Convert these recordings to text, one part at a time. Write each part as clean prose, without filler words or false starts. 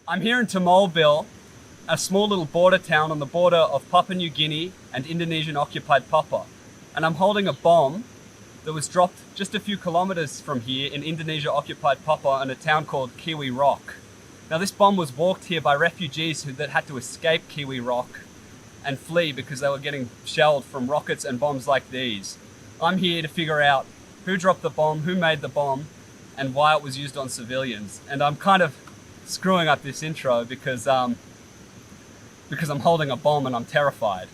I'm here in Timolville, a small little border town on the border of Papua New Guinea and Indonesian-occupied Papua. And I'm holding a bomb that was dropped just a few kilometers from here in Indonesia-occupied Papua in a town called Kiwirok. Now this bomb was walked here by refugees that had to escape Kiwirok and flee because they were getting shelled from rockets and bombs like these. I'm here to figure out who dropped the bomb, who made the bomb, and why it was used on civilians. And I'm kind of screwing up this intro because I'm holding a bomb and I'm terrified.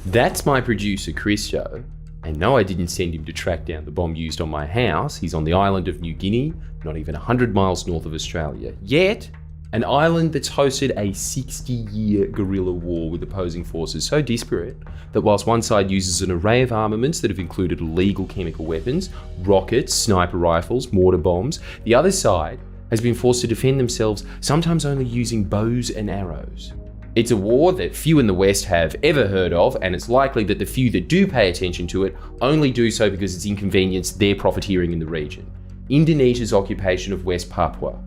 That's my producer, Christo. And no, I didn't send him to track down the bomb used on my house. He's on the island of New Guinea, not even 100 miles north of Australia. Yet, an island that's hosted a 60-year guerrilla war with opposing forces so disparate that whilst one side uses an array of armaments that have included illegal chemical weapons, rockets, sniper rifles, mortar bombs, the other side has been forced to defend themselves, sometimes only using bows and arrows. It's a war that few in the West have ever heard of, and it's likely that the few that do pay attention to it only do so because it's inconvenienced their profiteering in the region. Indonesia's occupation of West Papua.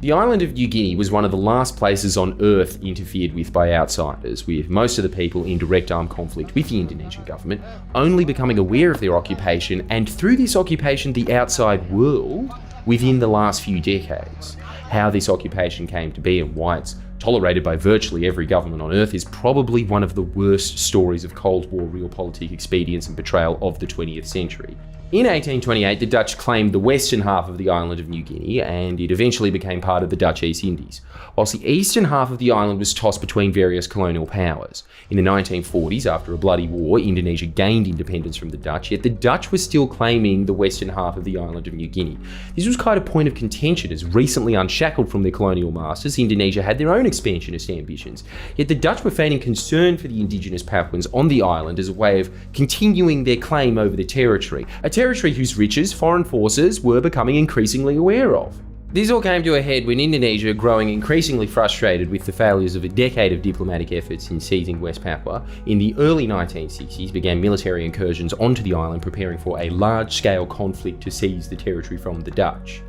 The island of New Guinea was one of the last places on Earth interfered with by outsiders, with most of the people in direct armed conflict with the Indonesian government only becoming aware of their occupation, and through this occupation the outside world, within the last few decades. How this occupation came to be and why it's tolerated by virtually every government on Earth is probably one of the worst stories of Cold War realpolitik expedience and betrayal of the 20th century. In 1828, the Dutch claimed the western half of the island of New Guinea, and it eventually became part of the Dutch East Indies, whilst the eastern half of the island was tossed between various colonial powers. In the 1940s, after a bloody war, Indonesia gained independence from the Dutch, yet the Dutch were still claiming the western half of the island of New Guinea. This was kind of a point of contention, as recently unshackled from their colonial masters, Indonesia had their own expansionist ambitions. Yet the Dutch were feigning concern for the indigenous Papuans on the island as a way of continuing their claim over the territory, a territory whose riches foreign forces were becoming increasingly aware of. This all came to a head when Indonesia, growing increasingly frustrated with the failures of a decade of diplomatic efforts in seizing West Papua, in the early 1960s began military incursions onto the island, preparing for a large-scale conflict to seize the territory from the Dutch.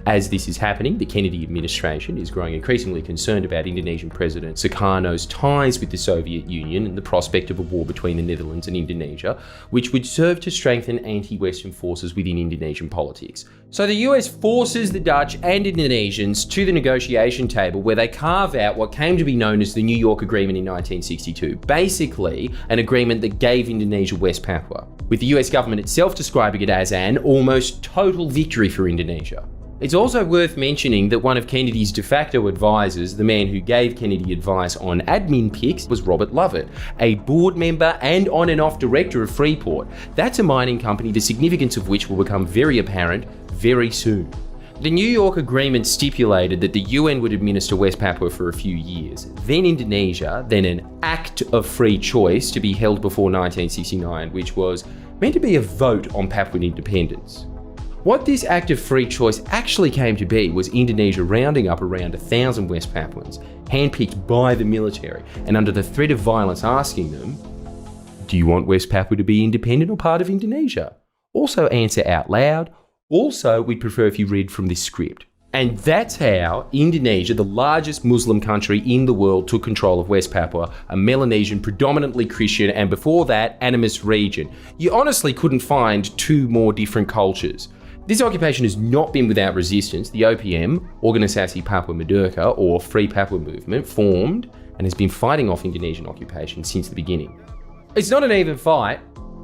As this is happening, the Kennedy administration is growing increasingly concerned about Indonesian President Sukarno's ties with the Soviet Union and the prospect of a war between the Netherlands and Indonesia, which would serve to strengthen anti-Western forces within Indonesian politics. So the US forces the Dutch and Indonesians to the negotiation table, where they carve out what came to be known as the New York Agreement in 1962, basically an agreement that gave Indonesia West Papua, with the US government itself describing it as an almost total victory for Indonesia. It's also worth mentioning that one of Kennedy's de facto advisors, the man who gave Kennedy advice on admin picks, was Robert Lovett, a board member and on and off director of Freeport. That's a mining company, the significance of which will become very apparent very soon. The New York Agreement stipulated that the UN would administer West Papua for a few years, then Indonesia, then an act of free choice to be held before 1969, which was meant to be a vote on Papuan independence. What this act of free choice actually came to be was Indonesia rounding up around 1,000 West Papuans, handpicked by the military, and under the threat of violence asking them, do you want West Papua to be independent or part of Indonesia? Also answer out loud. Also, we'd prefer if you read from this script. And that's how Indonesia, the largest Muslim country in the world, took control of West Papua, a Melanesian, predominantly Christian, and before that, animist region. You honestly couldn't find two more different cultures. This occupation has not been without resistance. The OPM, Organisasi Papua Merdeka, or Free Papua Movement, formed and has been fighting off Indonesian occupation since the beginning. It's not an even fight.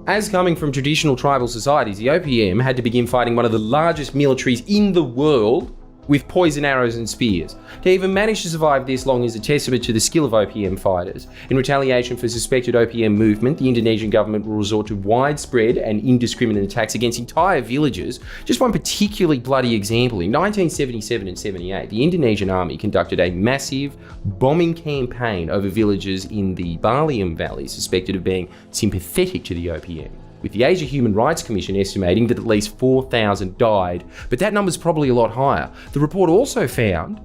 As coming from traditional tribal societies, the OPM had to begin fighting one of the largest militaries in the world with poison arrows and spears. To even manage to survive this long is a testament to the skill of OPM fighters. In retaliation for suspected OPM movement, the Indonesian government will resort to widespread and indiscriminate attacks against entire villages. Just one particularly bloody example, in 1977 and 78, the Indonesian army conducted a massive bombing campaign over villages in the Balium Valley suspected of being sympathetic to the OPM, with the Asia Human Rights Commission estimating that at least 4,000 died, but that number's probably a lot higher. The report also found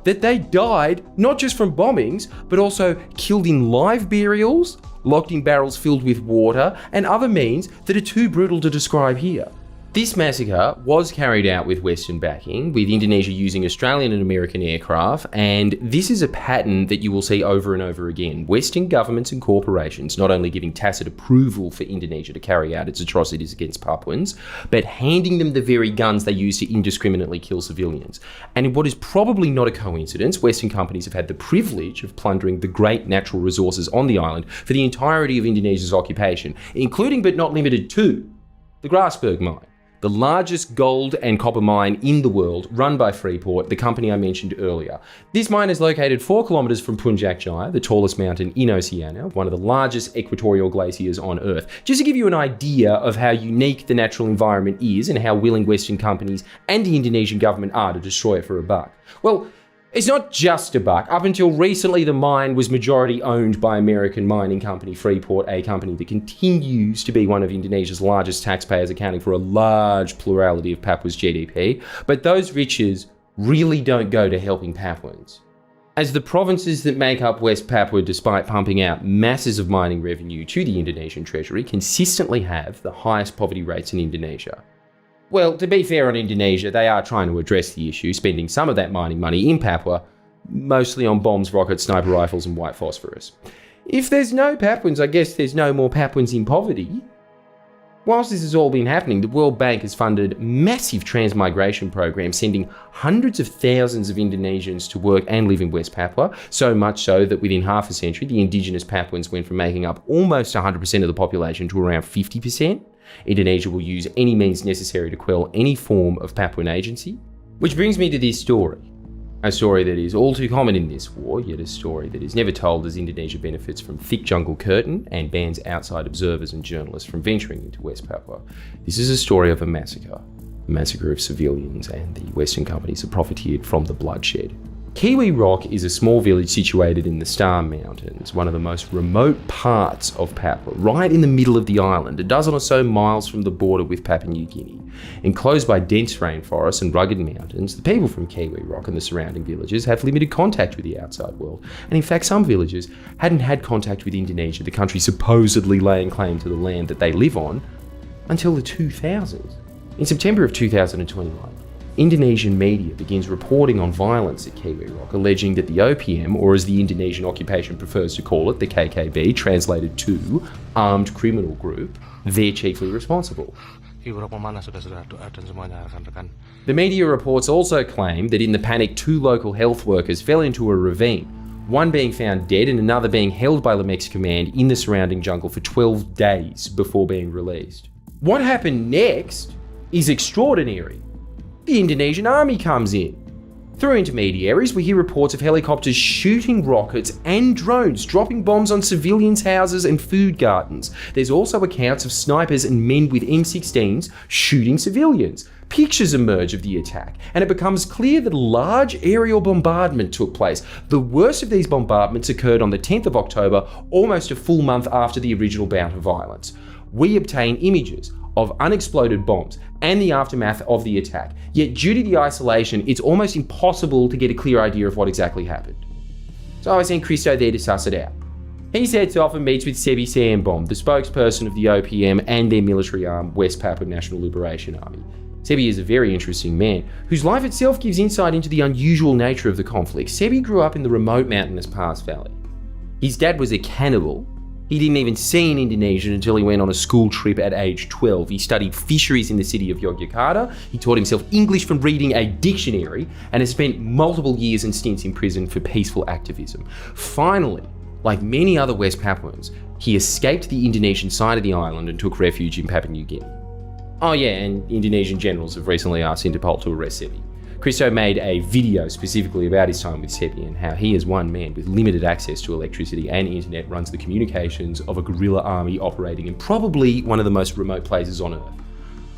that they died not just from bombings, but also killed in live burials, locked in barrels filled with water, and other means that are too brutal to describe here. This massacre was carried out with Western backing, with Indonesia using Australian and American aircraft, and this is a pattern that you will see over and over again. Western governments and corporations not only giving tacit approval for Indonesia to carry out its atrocities against Papuans, but handing them the very guns they use to indiscriminately kill civilians. And in what is probably not a coincidence, Western companies have had the privilege of plundering the great natural resources on the island for the entirety of Indonesia's occupation, including but not limited to the Grasberg mine, the largest gold and copper mine in the world, run by Freeport, the company I mentioned earlier. This mine is located 4 kilometres from Puncak Jaya, the tallest mountain in Oceania, one of the largest equatorial glaciers on Earth. Just to give you an idea of how unique the natural environment is and how willing Western companies and the Indonesian government are to destroy it for a buck. Well, it's not just a buck. Up until recently, the mine was majority owned by American mining company Freeport, a company that continues to be one of Indonesia's largest taxpayers, accounting for a large plurality of Papua's GDP. But those riches really don't go to helping Papuans, as the provinces that make up West Papua, despite pumping out masses of mining revenue to the Indonesian treasury, consistently have the highest poverty rates in Indonesia. Well, to be fair on Indonesia, they are trying to address the issue, spending some of that mining money in Papua, mostly on bombs, rockets, sniper rifles and white phosphorus. If there's no Papuans, I guess there's no more Papuans in poverty. Whilst this has all been happening, the World Bank has funded massive transmigration programs, sending hundreds of thousands of Indonesians to work and live in West Papua, so much so that within half a century, the indigenous Papuans went from making up almost 100% of the population to around 50%. Indonesia will use any means necessary to quell any form of Papuan agency. Which brings me to this story. A story that is all too common in this war, yet a story that is never told as Indonesia benefits from thick jungle curtain and bans outside observers and journalists from venturing into West Papua. This is a story of a massacre of civilians, and the Western companies have profiteered from the bloodshed. Kiwirok is a small village situated in the Star Mountains, one of the most remote parts of Papua, right in the middle of the island, a dozen or so miles from the border with Papua New Guinea. Enclosed by dense rainforests and rugged mountains, the people from Kiwirok and the surrounding villages have limited contact with the outside world, and in fact some villagers hadn't had contact with Indonesia, the country supposedly laying claim to the land that they live on, until the 2000s. In September of 2021, Indonesian media begins reporting on violence at Kiwirok, alleging that the OPM, or as the Indonesian occupation prefers to call it, the KKB, translated to Armed Criminal Group, they're chiefly responsible. The media reports also claim that in the panic, 2 local health workers fell into a ravine, one being found dead and another being held by Lamex Command in the surrounding jungle for 12 days before being released. What happened next is extraordinary. The Indonesian army comes in. Through intermediaries, we hear reports of helicopters shooting rockets and drones dropping bombs on civilians' houses and food gardens. There's also accounts of snipers and men with M16s shooting civilians. Pictures emerge of the attack, and it becomes clear that a large aerial bombardment took place. The worst of these bombardments occurred on the 10th of October, almost a full month after the original bout of violence. We obtain images of unexploded bombs and the aftermath of the attack. Yet due to the isolation, it's almost impossible to get a clear idea of what exactly happened. So I sent Christo there to suss it out. He sets off and meets with Sebby Sambon, the spokesperson of the OPM and their military arm, West Papua National Liberation Army. Sebby is a very interesting man, whose life itself gives insight into the unusual nature of the conflict. Sebby grew up in the remote mountainous Pass Valley. His dad was a cannibal. He didn't even see an Indonesian until he went on a school trip at age 12. He studied fisheries in the city of Yogyakarta. He taught himself English from reading a dictionary and has spent multiple years and stints in prison for peaceful activism. Finally, like many other West Papuans, he escaped the Indonesian side of the island and took refuge in Papua New Guinea. Oh yeah, and Indonesian generals have recently asked Interpol to arrest Sebby. Christo made a video specifically about his time with Sebby and how he, as one man with limited access to electricity and internet, runs the communications of a guerrilla army operating in probably one of the most remote places on Earth.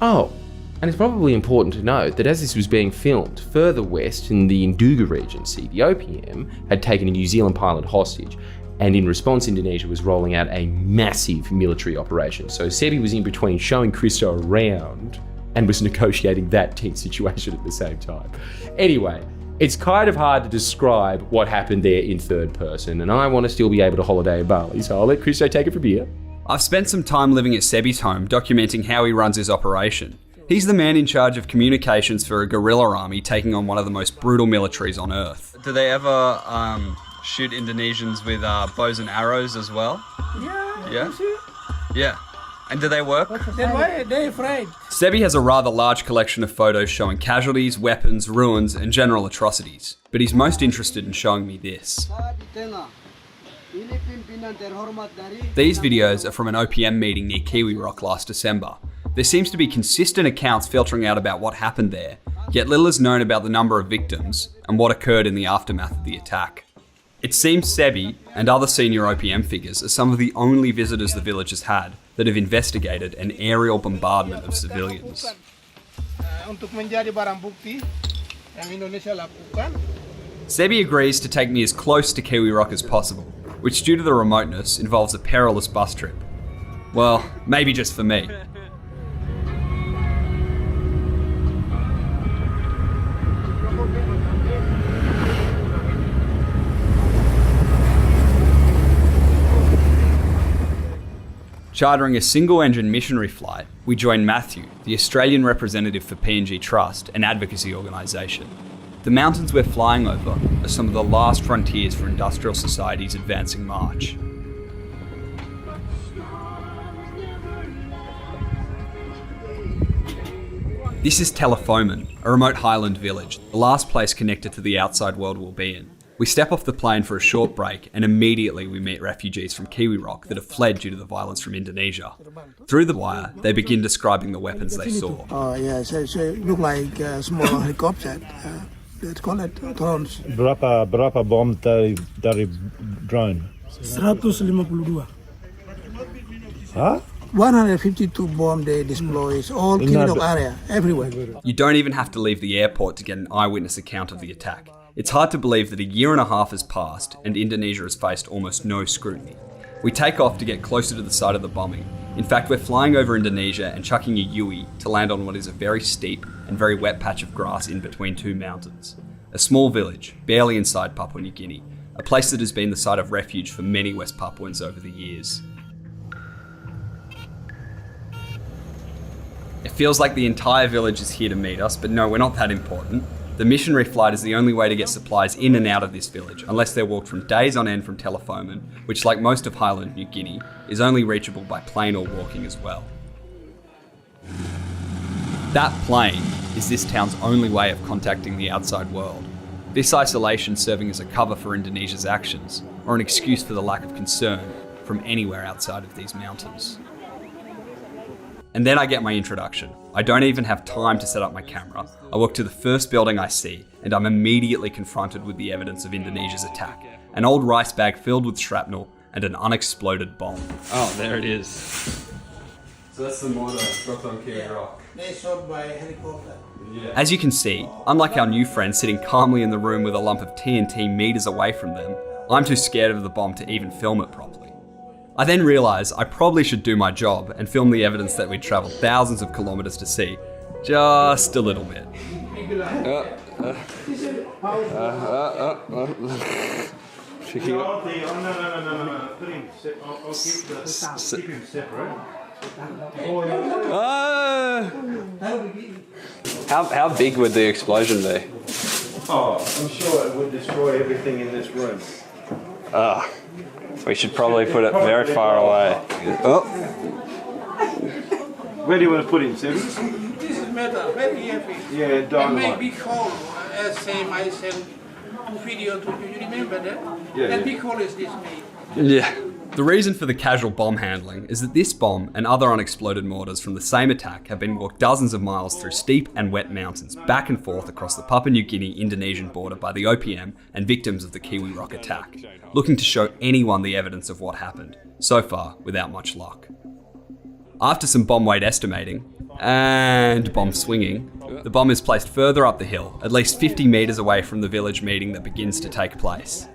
Oh, and it's probably important to note that as this was being filmed, further west in the Nduga Regency, the OPM had taken a New Zealand pilot hostage, and in response Indonesia was rolling out a massive military operation. So Sebby was in between showing Christo around and was negotiating that tense situation at the same time. Anyway, it's kind of hard to describe what happened there in third person, and I want to still be able to holiday in Bali, so I'll let Christo take it from here. I've spent some time living at Sebby's home documenting how he runs his operation. He's the man in charge of communications for a guerrilla army taking on one of the most brutal militaries on Earth. Do they ever shoot Indonesians with bows and arrows as well? Yeah? Yeah. And do they work? Then why they afraid? Sebby has a rather large collection of photos showing casualties, weapons, ruins, and general atrocities. But he's most interested in showing me this. These videos are from an OPM meeting near Kiwirok last December. There seems to be consistent accounts filtering out about what happened there, yet little is known about the number of victims and what occurred in the aftermath of the attack. It seems Sebby and other senior OPM figures are some of the only visitors the village has had that have investigated an aerial bombardment of civilians. Sebby agrees to take me as close to Kiwirok as possible, which due to the remoteness involves a perilous bus trip. Well, maybe just for me. Chartering a single-engine missionary flight, we join Matthew, the Australian representative for PNG Trust, an advocacy organisation. The mountains we're flying over are some of the last frontiers for industrial society's advancing march. This is Telefomen, a remote highland village, the last place connected to the outside world we'll be in. We step off the plane for a short break and immediately we meet refugees from Kiwirok that have fled due to the violence from Indonesia. Through the wire, they begin describing the weapons they saw. Oh yeah, so it look like a small helicopter. Let's call it drones. Berapa bom dari drone? 152. Huh? 152 bomb they deploy all Kiwirok area, everywhere. You don't even have to leave the airport to get an eyewitness account of the attack. It's hard to believe that a year and a half has passed and Indonesia has faced almost no scrutiny. We take off to get closer to the site of the bombing. In fact, we're flying over Indonesia and chucking a Yui to land on what is a very steep and very wet patch of grass in between two mountains. A small village, barely inside Papua New Guinea, a place that has been the site of refuge for many West Papuans over the years. It feels like the entire village is here to meet us, but no, we're not that important. The missionary flight is the only way to get supplies in and out of this village, unless they're walked from days on end from Telefomen, which like most of Highland New Guinea, is only reachable by plane or walking as well. That plane is this town's only way of contacting the outside world. This isolation serving as a cover for Indonesia's actions, or an excuse for the lack of concern from anywhere outside of these mountains. And then I get my introduction. I don't even have time to set up my camera. I walk to the first building I see, and I'm immediately confronted with the evidence of Indonesia's attack. An old rice bag filled with shrapnel and an unexploded bomb. Oh, there it is. So that's the mortar dropped on Kiwirok. They shot by helicopter. As you can see, unlike our new friend sitting calmly in the room with a lump of TNT meters away from them, I'm too scared of the bomb to even film it properly. I then realise I probably should do my job and film the evidence that we'd travelled thousands of kilometres to see, just a little bit. Checking out. No. Put him. Keep him separate. How big would the explosion be? Oh, I'm sure it would destroy everything in this room. We should probably put it very far away. Oh. Where do you want to put him, Sebby? This is metal, very heavy. Yeah, dynamite. And make big hole, as same I sent video to you. You remember that? Yeah. That big hole is this made. Yeah. The reason for the casual bomb handling is that this bomb and other unexploded mortars from the same attack have been walked dozens of miles through steep and wet mountains back and forth across the Papua New Guinea-Indonesian border by the OPM and victims of the Kiwirok attack, looking to show anyone the evidence of what happened, so far without much luck. After some bomb weight estimating, and bomb swinging, the bomb is placed further up the hill, at least 50 metres away from the village meeting that begins to take place.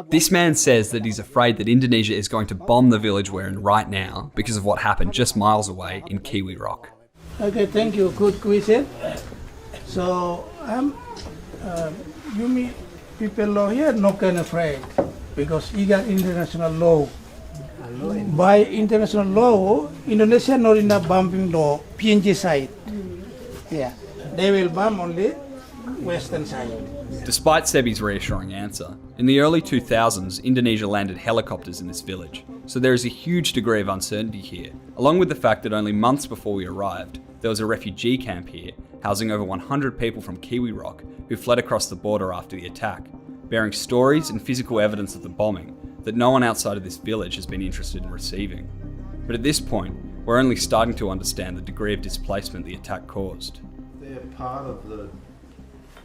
This man says that he's afraid that Indonesia is going to bomb the village we're in right now because of what happened just miles away in Kiwirok. Okay, thank you. Good question. So, you meet people here, no kind of afraid because you got international law. By international law, Indonesia not in the bombing law, PNG side. Yeah, they will bomb only western side. Despite Sebby's reassuring answer, in the early 2000s, Indonesia landed helicopters in this village, so there is a huge degree of uncertainty here, along with the fact that only months before we arrived, there was a refugee camp here, housing over 100 people from Kiwirok who fled across the border after the attack, bearing stories and physical evidence of the bombing that no one outside of this village has been interested in receiving. But at this point, we're only starting to understand the degree of displacement the attack caused. They're part of the.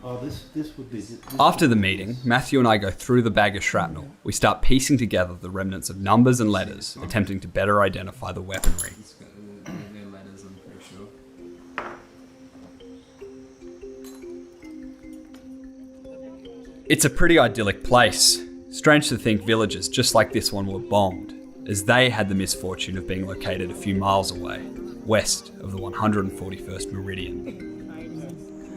Oh, this would be. After the meeting, Matthew and I go through the bag of shrapnel. We start piecing together the remnants of numbers and letters, attempting to better identify the weaponry. It's a pretty idyllic place. Strange to think villages just like this one were bombed, as they had the misfortune of being located a few miles away, west of the 141st meridian.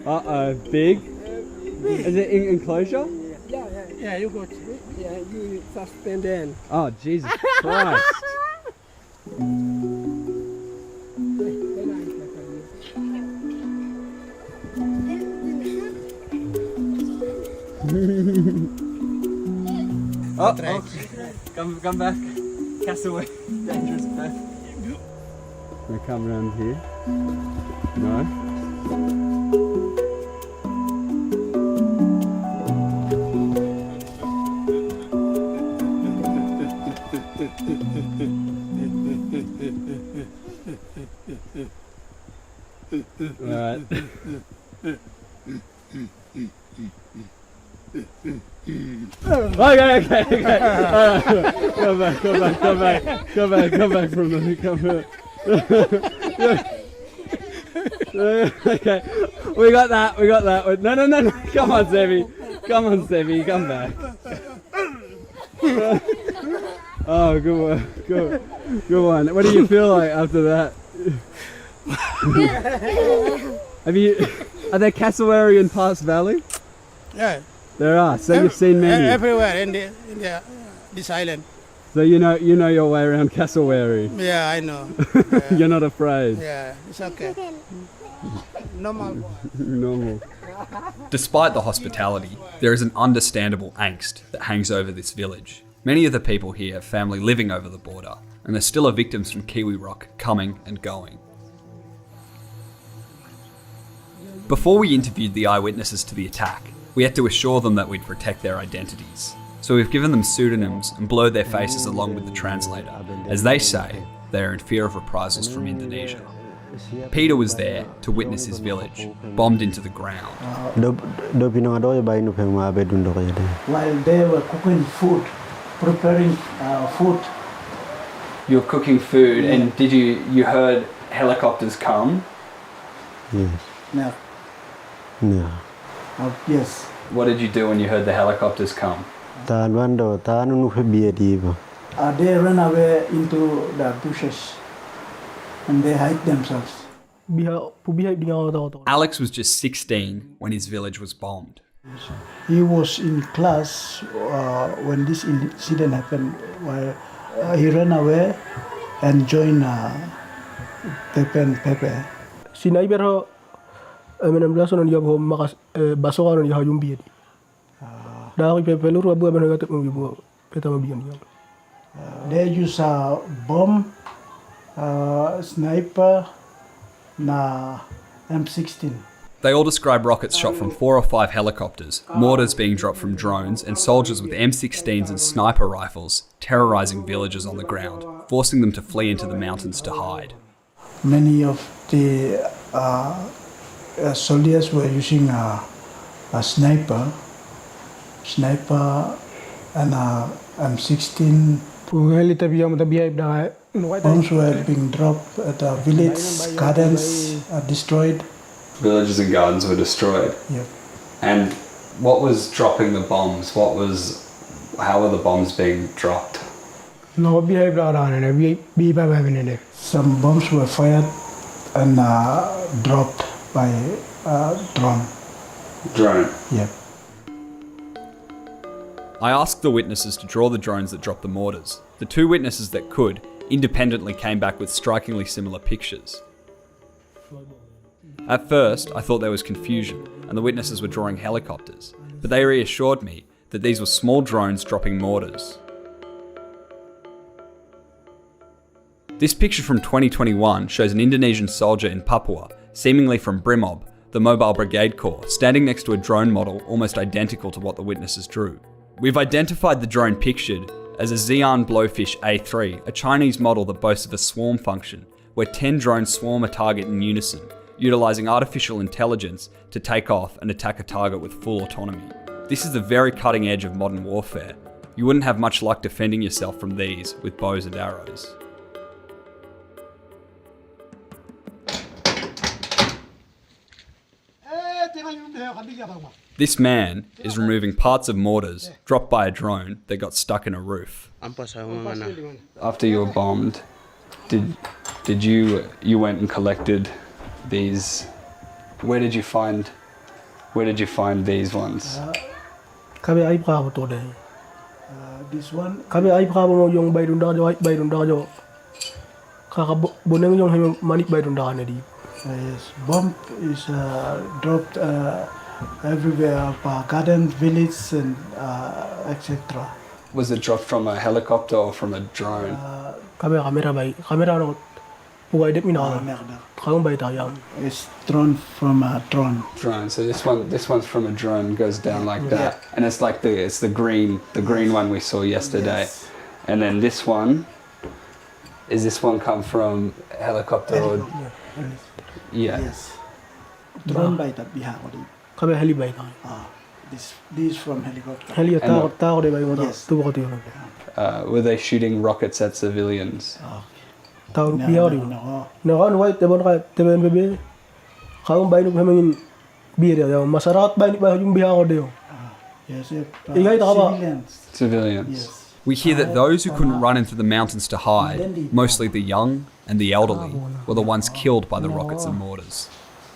Uh-oh, big? Is it in enclosure? Yeah, you go. Yeah, you suspend in. Oh, Jesus Christ. Come back. Castaway. Dangerous path. We come around here. No. Alright. Okay. Alright. Come back from the Okay. We got that. No. Come on, Sebby. Come back. Oh, good one. What do you feel like after that? Are there cassowary in Pass Valley? Yeah. There are. So you've seen many. Everywhere in this island. So you know your way around cassowary. Yeah, I know. You're not afraid. Yeah, it's okay. Normal. Despite the hospitality, there is an understandable angst that hangs over this village. Many of the people here have family living over the border, and there still are victims from Kiwirok coming and going. Before we interviewed the eyewitnesses to the attack, we had to assure them that we'd protect their identities. So we've given them pseudonyms and blurred their faces along with the translator. As they say, they are in fear of reprisals from Indonesia. Peter was there to witness his village, bombed into the ground. While they were cooking food, preparing food. You were cooking food, and did you heard helicopters come? No. Yes. What did you do when you heard the helicopters come? They ran away into the bushes and they hide themselves. Alex was just 16 when his village was bombed. He was in class when this incident happened. He ran away and joined TPNPB. They use a bomb, sniper, M16. They all describe rockets shot from 4 or 5 helicopters, mortars being dropped from drones, and soldiers with M16s and sniper rifles terrorising villagers on the ground, forcing them to flee into the mountains to hide. Many of the soldiers were using a sniper and M16. Bombs were being dropped at the village, gardens are destroyed. Villages and gardens were destroyed. Yep. And what was dropping the bombs? How were the bombs being dropped? Some bombs were fired and dropped by drone. Drone. Yep. I asked the witnesses to draw the drones that dropped the mortars. The 2 witnesses that could independently came back with strikingly similar pictures. At first, I thought there was confusion and the witnesses were drawing helicopters, but they reassured me that these were small drones dropping mortars. This picture from 2021 shows an Indonesian soldier in Papua, seemingly from Brimob, the Mobile Brigade Corps, standing next to a drone model almost identical to what the witnesses drew. We've identified the drone pictured as a Xi'an Blowfish A3, a Chinese model that boasts of a swarm function, where 10 drones swarm a target in unison, utilising artificial intelligence to take off and attack a target with full autonomy. This is the very cutting edge of modern warfare. You wouldn't have much luck defending yourself from these with bows and arrows. This man is removing parts of mortars dropped by a drone that got stuck in a roof. After you were bombed, did you went and collected these? Where did you find these ones? This one, Kami ay mo yung bayrun dajo. Kakaboneng yung manik bayrun dajo na di. yes, bomb is dropped everywhere, garden, village, and etc. Was it dropped from a helicopter or from a drone? Kamera no pugay dep mina. Kang bay tayang. It's thrown from a drone. Drone. So this one's from a drone, goes down like that, and it's like the green one we saw yesterday, Yes. and then this one. Is this one come from a helicopter or? Yeah. Yes. Drone by that bihawadi. Kami heli bay tayo. This from helicopter. Heli tao de bay mo ta. Yes. Tubo ko tiyo. Were they shooting rockets at civilians? Tao No, piyaw no, di. no. No kan white tebon ka TPNPB. Kang bay no hamangin biir ya. Masarat bay ni bay yung biha ko diyo. Yes, Ingay ta ka ba? civilians. Civilians. Yes. We hear that those who couldn't run into the mountains to hide, mostly the young and the elderly, were the ones killed by the rockets and mortars.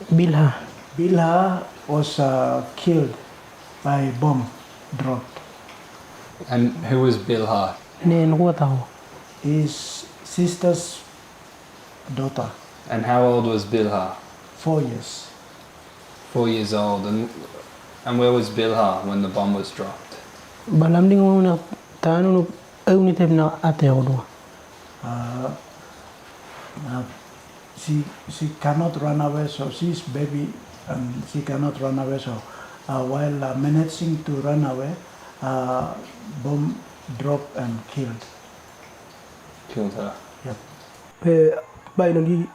Bilha. Bilha was killed by bomb dropped. And who was Bilha? Nen ko tao. His sister's daughter, And how old was Bilha? 4 years. 4 years old. And where was Bilha when the bomb was dropped? Balam ding mo na tano no unitem na ate ko do. She cannot run away, so she's baby and she cannot run away. So while managing to run away, bomb dropped and killed. Killed her. Yep. Pe bay no di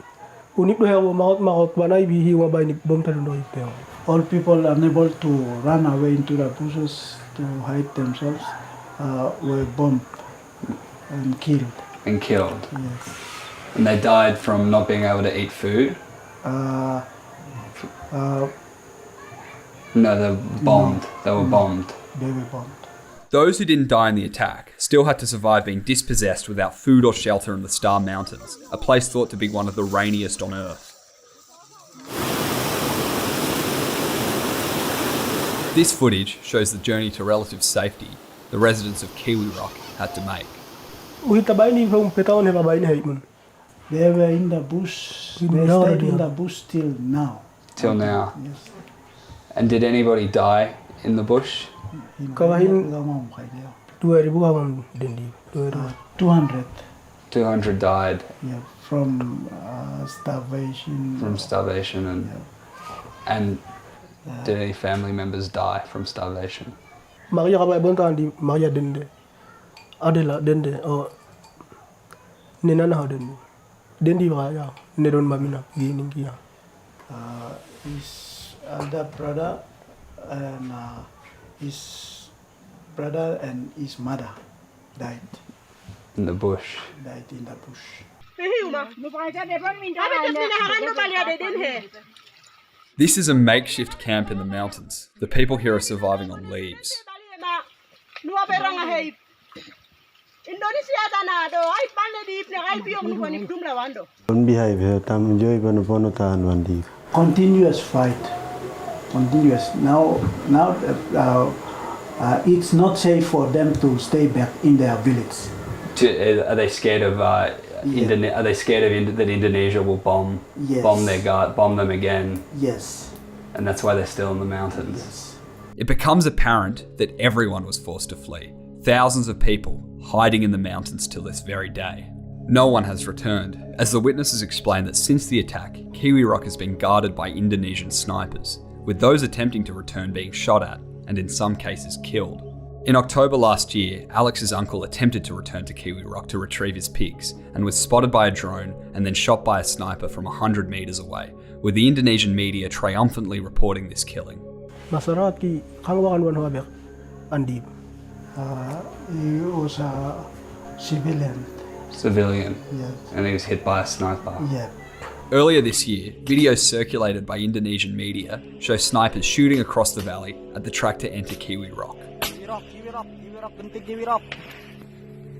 unip do hewo makot banay bi hiwa bay ni bom talo do ipeo. All people unable to run away into the bushes to hide themselves were bombed and killed. And killed. Yes. And they died from not being able to eat food? No, they were bombed. They were bombed. They were bombed. Those who didn't die in the attack still had to survive being dispossessed without food or shelter in the Star Mountains, a place thought to be one of the rainiest on Earth. This footage shows the journey to relative safety the residents of Kiwirok had to make. Uhita bay ni fong petaon he bay ni haymun. They were in the bush. They No, stayed no. in the bush till now. Till now. Yes. And did anybody die in the bush? Kawahin- 2000 hamam dendi. 200. 200 died Yeah, from starvation. from starvation and did any family members die from starvation? Maria ka bay bon tan di Maria dende. Adela dende o nena na dende. Dendi ba ya ne don mamina gini kia. His elder brother and his brother and his mother died In the bush. in the bush. This is a makeshift camp in the mountains. The people here are surviving on leaves. Continuous fight. Continuous. Now it's not safe for them to stay back in their village. Are they scared of Are they scared of that Indonesia will bomb them again? Yes. And that's why they're still in the mountains. Yes. It becomes apparent that everyone was forced to flee. Thousands of people hiding in the mountains till this very day. No one has returned, as the witnesses explain that since the attack, Kiwirok has been guarded by Indonesian snipers, with those attempting to return being shot at, and in some cases killed. In October last year, Alex's uncle attempted to return to Kiwirok to retrieve his pigs, and was spotted by a drone and then shot by a sniper from 100 metres away, with the Indonesian media triumphantly reporting this killing. Masyarakat ki kangwakan wan habek andib. He was a civilian. Civilian. Yes. And he was hit by a sniper. Yeah. Earlier this year, videos circulated by Indonesian media show snipers shooting across the valley at the track to enter Kiwirok.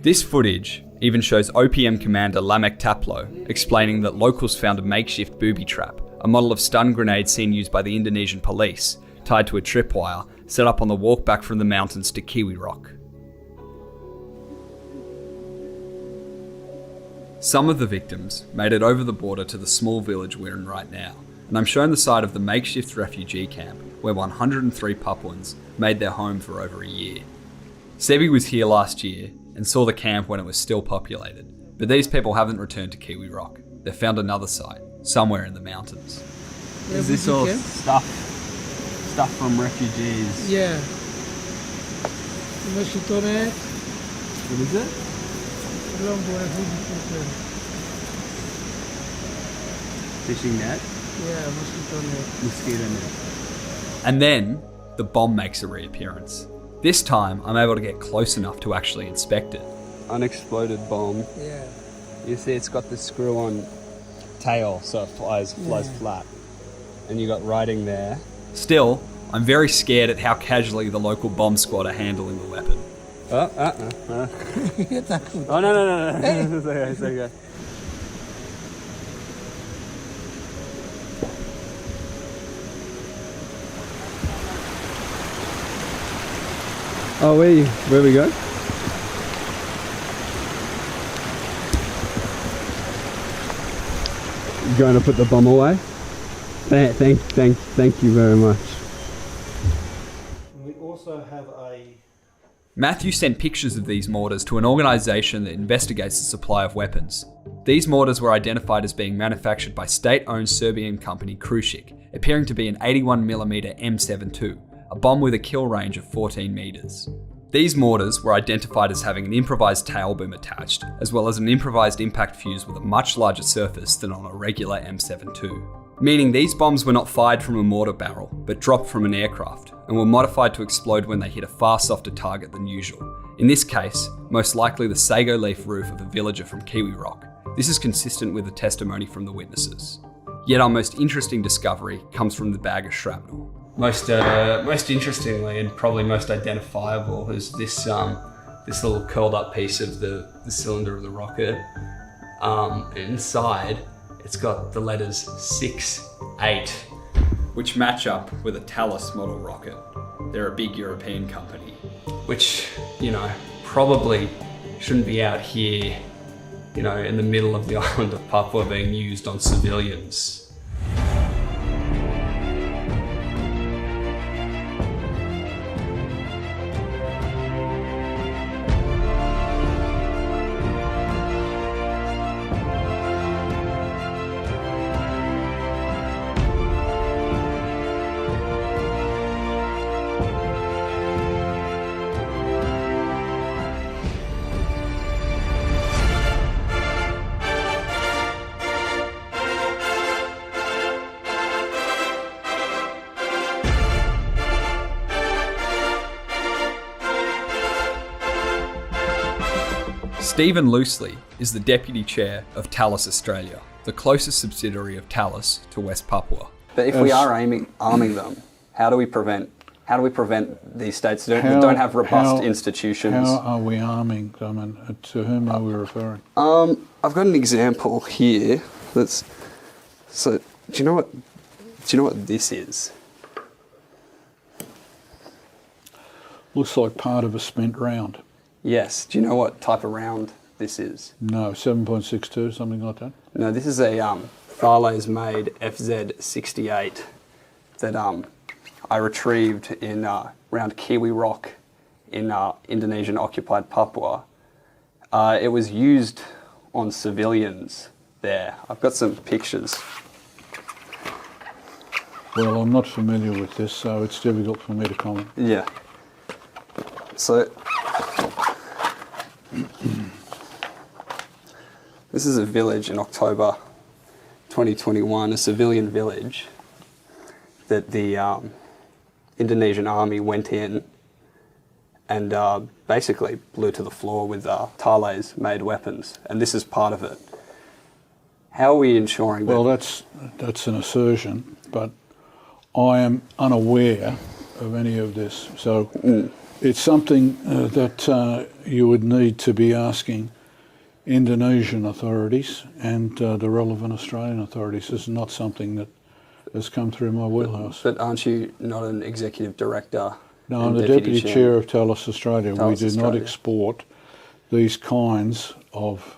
This footage even shows OPM commander Lamek Taplo explaining that locals found a makeshift booby trap, a model of stun grenade seen used by the Indonesian police, tied to a tripwire set up on the walk back from the mountains to Kiwirok. Some of the victims made it over the border to the small village we're in right now, and I'm shown the site of the makeshift refugee camp where 103 Papuans made their home for over a year. Sebby was here last year and saw the camp when it was still populated, but these people haven't returned to Kiwirok. They've found another site, somewhere in the mountains. Is this all stuff from refugees? Yeah. Mosquito net. What is it? Fishing net? Yeah, Mosquito net. And then, the bomb makes a reappearance. This time, I'm able to get close enough to actually inspect it. Unexploded bomb. Yeah. You see it's got the screw-on tail, so it flies flat. And you got writing there. Still, I'm very scared at how casually the local bomb squad are handling the weapon. Oh, no. It's okay, it's okay. Oh, where we go? You going to put the bomb away? Thank you very much. We also have a... Matthew sent pictures of these mortars to an organisation that investigates the supply of weapons. These mortars were identified as being manufactured by state-owned Serbian company Krušik, appearing to be an 81mm M72, a bomb with a kill range of 14 metres. These mortars were identified as having an improvised tail boom attached, as well as an improvised impact fuse with a much larger surface than on a regular M72. Meaning these bombs were not fired from a mortar barrel, but dropped from an aircraft, and were modified to explode when they hit a far softer target than usual. In this case, most likely the sago leaf roof of a villager from Kiwirok. This is consistent with the testimony from the witnesses. Yet our most interesting discovery comes from the bag of shrapnel. Most interestingly, and probably most identifiable, is this little curled up piece of the cylinder of the rocket. Inside, it's got the letters 6, 8, which match up with a Thales model rocket. They're a big European company, which, probably shouldn't be out here, in the middle of the island of Papua being used on civilians. Stephen Loosely is the Deputy Chair of Thales Australia, the closest subsidiary of Thales to West Papua. But if we are arming them, how do we prevent these states that don't have robust institutions? How are we arming them, and to whom are we referring? I've got an example here. Do you know what this is? Looks like part of a spent round. Yes. Do you know what type of round this is? No, 7.62, something like that. No, this is a Thales-made FZ-68 that I retrieved in around Kiwirok in Indonesian-occupied Papua. It was used on civilians there. I've got some pictures. Well, I'm not familiar with this, so it's difficult for me to comment. Yeah. So, this is a village in October 2021, a civilian village that the Indonesian army went in and basically blew to the floor with Thales-made weapons, and this is part of it. How are we ensuring that? Well, that's an assertion, but I am unaware of any of this. So it's something that you would need to be asking Indonesian authorities and the relevant Australian authorities. This is not something that has come through my wheelhouse. But aren't you not an executive director? No, I'm the Deputy Chair of Thales Australia. We do not export these kinds of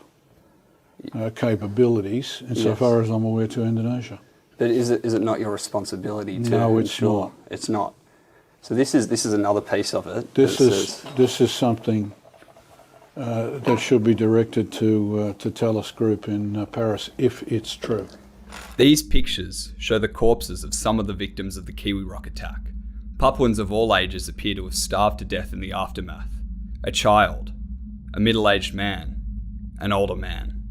capabilities, insofar as I'm aware, to Indonesia. But is it not your responsibility to No, it's ensure? not. It's not. So this is another piece of it. This is something that should be directed to Thales Group in Paris, if it's true. These pictures show the corpses of some of the victims of the Kiwirok attack. Papuans of all ages appear to have starved to death in the aftermath. A child, a middle-aged man, an older man.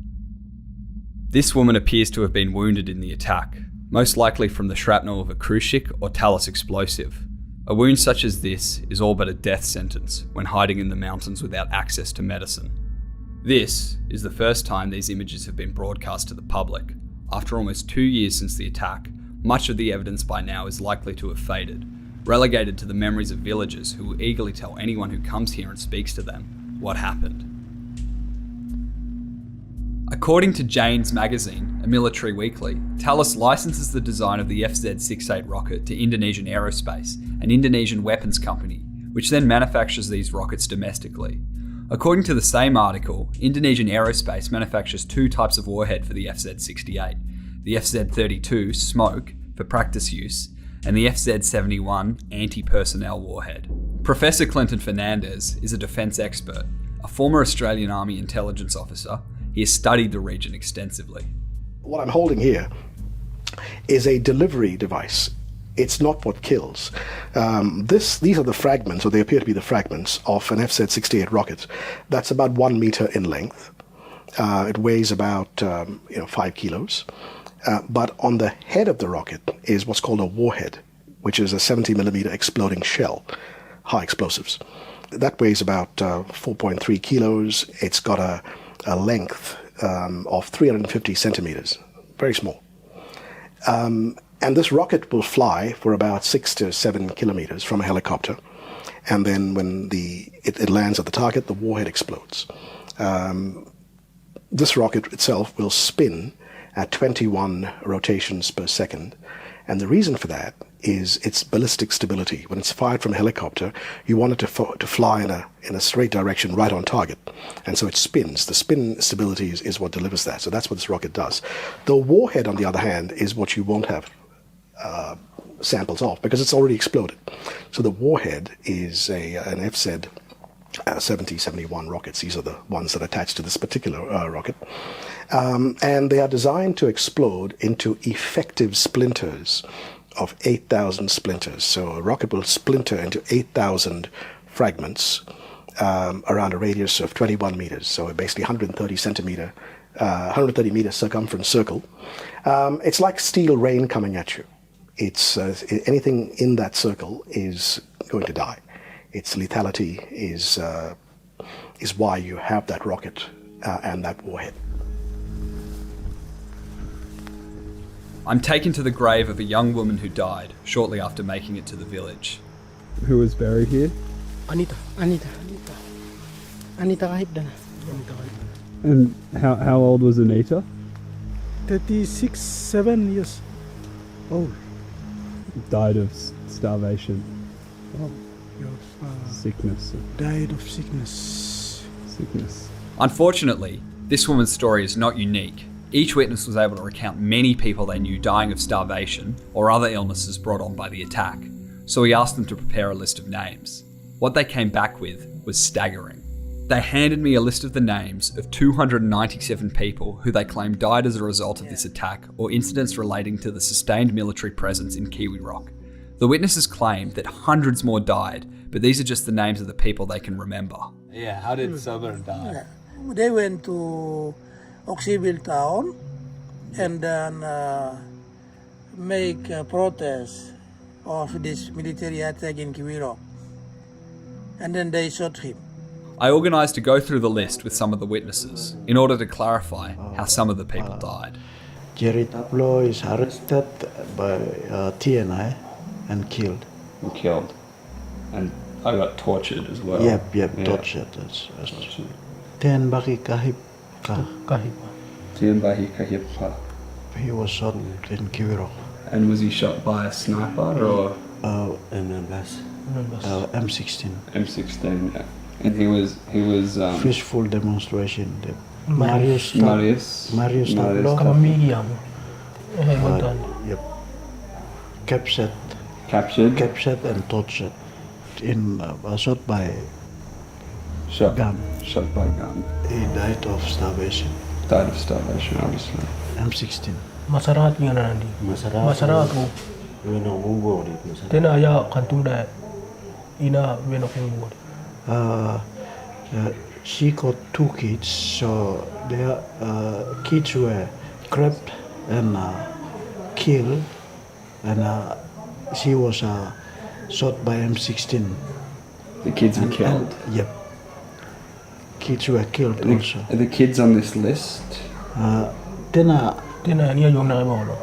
This woman appears to have been wounded in the attack, most likely from the shrapnel of a cruise ship or Thales explosive. A wound such as this is all but a death sentence when hiding in the mountains without access to medicine. This is the first time these images have been broadcast to the public. After almost 2 years since the attack, much of the evidence by now is likely to have faded, relegated to the memories of villagers who will eagerly tell anyone who comes here and speaks to them what happened. According to Jane's magazine, a military weekly, Thales licenses the design of the FZ-68 rocket to Indonesian Aerospace, an Indonesian weapons company, which then manufactures these rockets domestically. According to the same article, Indonesian Aerospace manufactures two types of warhead for the FZ-68, the FZ-32 Smoke for practice use, and the FZ-71 anti-personnel warhead. Professor Clinton Fernandez is a defence expert, a former Australian Army intelligence officer. He has studied the region extensively. What I'm holding here is a delivery device. It's not what kills. These are the fragments, or they appear to be the fragments, of an FZ-68 rocket that's about 1 meter in length. It weighs about 5 kilos. But on the head of the rocket is what's called a warhead, which is a 70 millimeter exploding shell, high explosives. That weighs about 4.3 kilos. It's got a length of 350 centimeters, very small. And this rocket will fly for about 6 to 7 kilometers from a helicopter. And then when it lands at the target, the warhead explodes. This rocket itself will spin at 21 rotations per second. And the reason for that is its ballistic stability. When it's fired from a helicopter, you want it to fly in a straight direction right on target. And so it spins. The spin stability is what delivers that. So that's what this rocket does. The warhead, on the other hand, is what you won't have samples of because it's already exploded. So the warhead is an FZ 70-71 rockets. These are the ones that attach to this particular rocket. And they are designed to explode into effective splinters of 8,000 splinters. So a rocket will splinter into 8,000 fragments around a radius of 21 meters. So basically 130 meter circumference circle. It's like steel rain coming at you. It's anything in that circle is going to die. Its lethality is why you have that rocket and that warhead. I'm taken to the grave of a young woman who died shortly after making it to the village. Who was buried here? Anita kahit dan. And how old was Anita? 37 years. Oh, died of starvation. Oh. Sickness. died of sickness. Unfortunately, this woman's story is not unique. Each witness was able to recount many people they knew dying of starvation or other illnesses brought on by the attack, so we asked them to prepare a list of names. What they came back with was staggering. They handed me a list of the names of 297 people who they claimed died as a result of this attack or incidents relating to the sustained military presence in Kiwirok. The witnesses claimed that hundreds more died, but these are just the names of the people they can remember. Yeah, how did Sambon die? They went to Oxyville town and then make a protest of this military attack in Kiwirok. And then they shot him. I organised to go through the list with some of the witnesses in order to clarify how some of the people died. Jerry Tablo is arrested by TNI and killed. And I got tortured as well. Yep, tortured. Tn Baki Kahip. He was shot in Kiwirok. And was he shot by a sniper or M16. M16? Yeah. And he was Peaceful demonstration. Marius Marius Tablo. Kamamigiyam. Yep. Captured and tortured in shot by gun. Shot by gun. He died of starvation. Obviously. M16. Masyarakat nga na nandi. Masyarakat ko. Tena ya kantung da ina weno kong She got 2 kids, so their kids were grabbed and killed, and she was shot by M16. The kids were killed? Yep. Kids were killed also. Are the kids on this list? Tena niya yung nakibolo.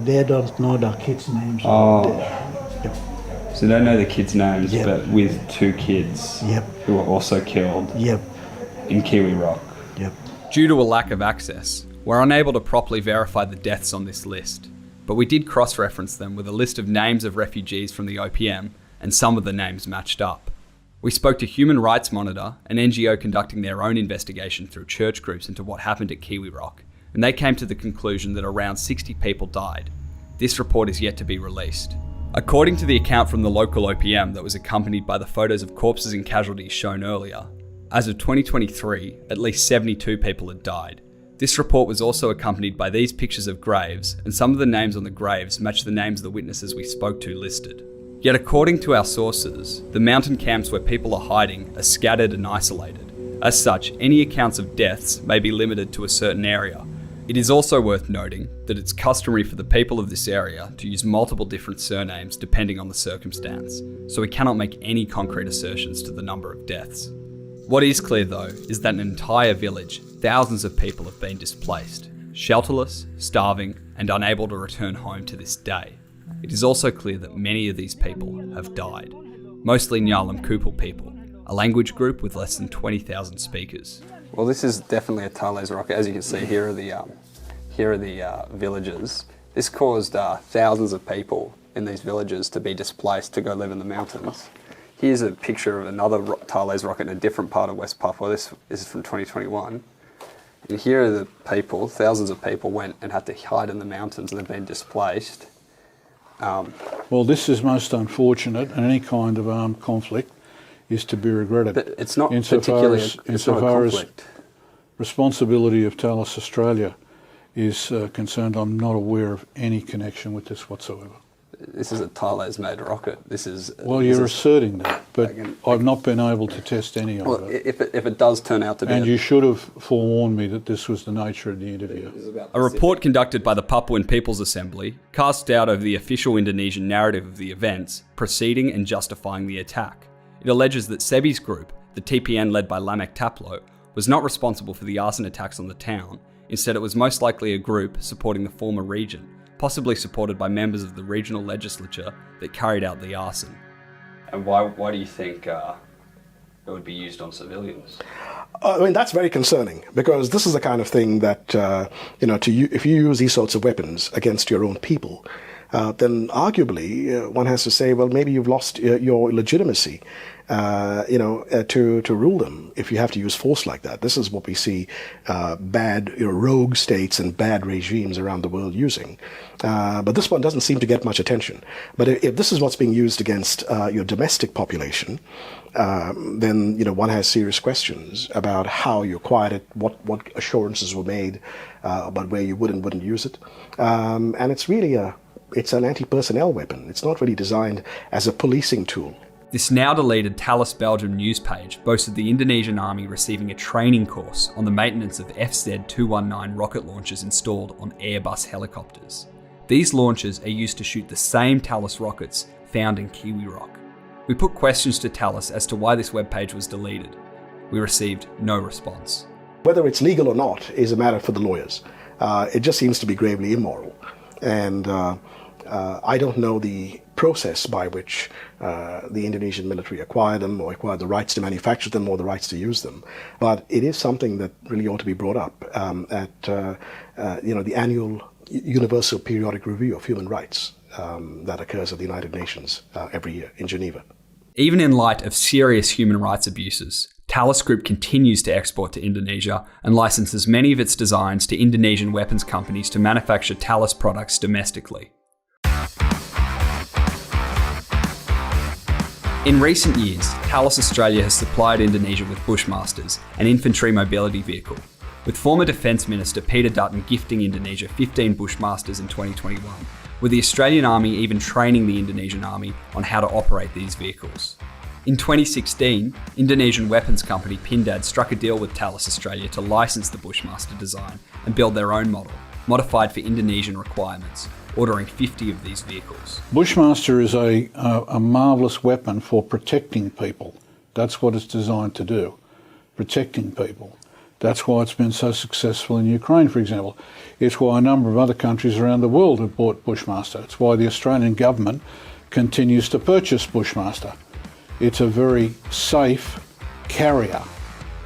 They don't know the kids' names. Yep. So they don't know the kids' names, Yep. but with 2 kids Yep. who were also killed Yep. in Kiwirok. Yep. Due to a lack of access, we're unable to properly verify the deaths on this list, but we did cross-reference them with a list of names of refugees from the OPM, and some of the names matched up. We spoke to Human Rights Monitor, an NGO conducting their own investigation through church groups into what happened at Kiwirok, and they came to the conclusion that around 60 people died. This report is yet to be released. According to the account from the local OPM that was accompanied by the photos of corpses and casualties shown earlier, as of 2023, at least 72 people had died. This report was also accompanied by these pictures of graves, and some of the names on the graves match the names of the witnesses we spoke to listed. Yet according to our sources, the mountain camps where people are hiding are scattered and isolated. As such, any accounts of deaths may be limited to a certain area. It is also worth noting that it's customary for the people of this area to use multiple different surnames depending on the circumstance, so we cannot make any concrete assertions to the number of deaths. What is clear though is that an entire village, thousands of people have been displaced, shelterless, starving, and unable to return home to this day. It is also clear that many of these people have died, mostly Nyalam Kupal people, a language group with less than 20,000 speakers. Well, this is definitely a Thales rocket. As you can see, here are the villages. This caused thousands of people in these villages to be displaced to go live in the mountains. Here's a picture of another Thales rocket in a different part of West Papua. This is from 2021. And here are the people, thousands of people went and had to hide in the mountains and they've been displaced. Well, this is most unfortunate, and any kind of armed conflict is to be regretted. But it's not insofar particularly as a conflict. Responsibility of Thales Australia is concerned, I'm not aware of any connection with this whatsoever. This is a Thales-made rocket. Well, you're asserting that, but I've not been able to test any of it. If it does turn out to be... And you should have forewarned me that this was the nature of the interview. A report conducted by the Papuan People's Assembly cast doubt over the official Indonesian narrative of the events, preceding and justifying the attack. It alleges that Sebby's group, the TPN led by Lamek Taplo, was not responsible for the arson attacks on the town. Instead, it was most likely a group supporting the former region, possibly supported by members of the regional legislature that carried out the arson. And why do you think it would be used on civilians? I mean, that's very concerning, because this is the kind of thing that, if you use these sorts of weapons against your own people, then arguably one has to say, well, maybe you've lost your legitimacy, to rule them if you have to use force like that. This is what we see bad rogue states and bad regimes around the world using. But this one doesn't seem to get much attention. But if this is what's being used against your domestic population, then one has serious questions about how you acquired it, what assurances were made about where you would and wouldn't use it. And it's really it's an anti-personnel weapon. It's not really designed as a policing tool. This now deleted Thales Belgium news page boasted the Indonesian army receiving a training course on the maintenance of FZ-219 rocket launchers installed on Airbus helicopters. These launchers are used to shoot the same Thales rockets found in Kiwirok. We put questions to Thales as to why this webpage was deleted. We received no response. Whether it's legal or not is a matter for the lawyers. It just seems to be gravely immoral. And I don't know the process by which the Indonesian military acquired them, or acquired the rights to manufacture them, or the rights to use them. But it is something that really ought to be brought up at the annual Universal Periodic Review of Human Rights that occurs at the United Nations every year in Geneva. Even in light of serious human rights abuses, Thales Group continues to export to Indonesia and licenses many of its designs to Indonesian weapons companies to manufacture Thales products domestically. In recent years, Thales Australia has supplied Indonesia with Bushmasters, an infantry mobility vehicle, with former Defence Minister Peter Dutton gifting Indonesia 15 Bushmasters in 2021, with the Australian Army even training the Indonesian Army on how to operate these vehicles. In 2016, Indonesian weapons company Pindad struck a deal with Thales Australia to license the Bushmaster design and build their own model, modified for Indonesian requirements, ordering 50 of these vehicles. Bushmaster is a marvellous weapon for protecting people. That's what it's designed to do, protecting people. That's why it's been so successful in Ukraine, for example. It's why a number of other countries around the world have bought Bushmaster. It's why the Australian government continues to purchase Bushmaster. It's a very safe carrier,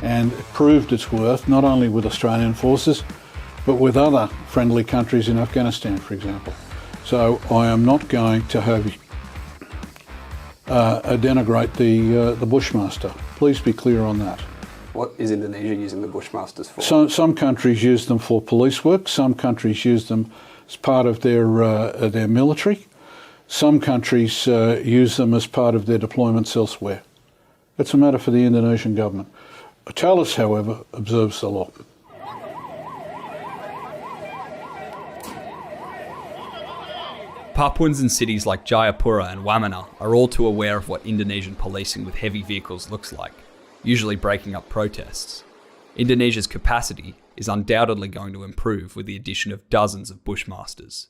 and it proved its worth not only with Australian forces, but with other friendly countries in Afghanistan, for example. So I am not going to have denigrate the Bushmaster. Please be clear on that. What is Indonesia using the Bushmasters for? So, some countries use them for police work. Some countries use them as part of their military. Some countries use them as part of their deployments elsewhere. It's a matter for the Indonesian government. Thales, however, observes the law. Papuans in cities like Jayapura and Wamena are all too aware of what Indonesian policing with heavy vehicles looks like, usually breaking up protests. Indonesia's capacity is undoubtedly going to improve with the addition of dozens of Bushmasters.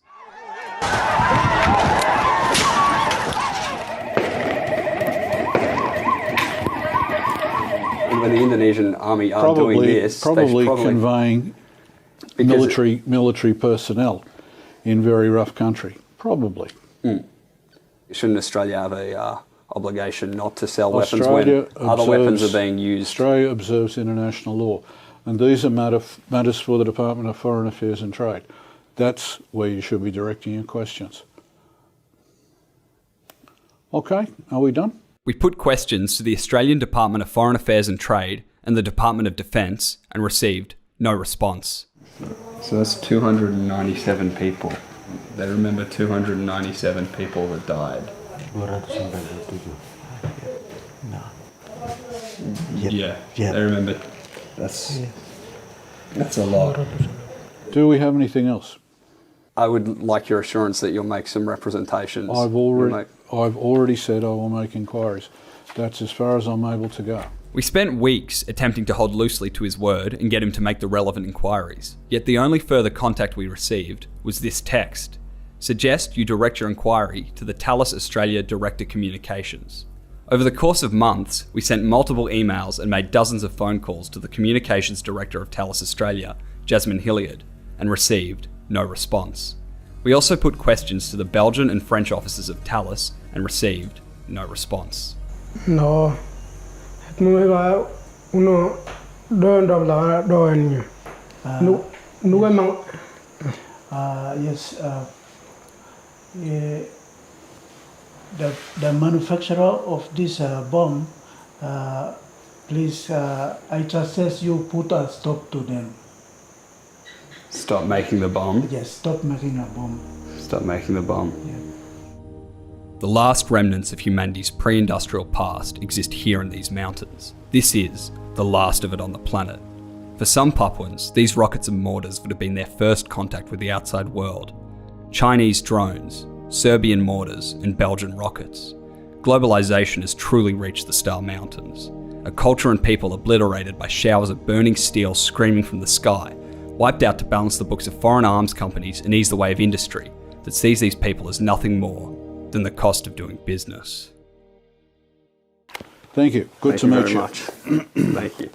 And when the Indonesian army are doing this, probably conveying military personnel in very rough country. Probably. Shouldn't Australia have a obligation not to sell weapons when other weapons are being used? Australia observes international law, and these are matters for the Department of Foreign Affairs and Trade. That's where you should be directing your questions. Okay, are we done? We put questions to the Australian Department of Foreign Affairs and Trade and the Department of Defence and received no response. So that's 297 people. They remember 297 people that died. Yeah, they remember. That's a lot. Do we have anything else? I would like your assurance that you'll make some representations. I've already said I will make inquiries. That's as far as I'm able to go. We spent weeks attempting to hold loosely to his word and get him to make the relevant inquiries, yet the only further contact we received was this text. Suggest you direct your inquiry to the Thales Australia Director Communications. Over the course of months, we sent multiple emails and made dozens of phone calls to the Communications Director of Thales Australia, Jasmine Hilliard, and received no response. We also put questions to the Belgian and French offices of Thales and received no response. No. Yes, the manufacturer of this bomb, please, I just says you put a stop to them. Stop making the bomb? Yes, stop making a bomb. Stop making the bomb. Yeah. The last remnants of humanity's pre-industrial past exist here in these mountains. This is the last of it on the planet. For some Papuans, these rockets and mortars would have been their first contact with the outside world. Chinese drones, Serbian mortars, and Belgian rockets. Globalization has truly reached the Star Mountains. A culture and people obliterated by showers of burning steel screaming from the sky, wiped out to balance the books of foreign arms companies and ease the way of industry that sees these people as nothing more than the cost of doing business. Thank you. Good to meet you. Thank you very much. Thank you.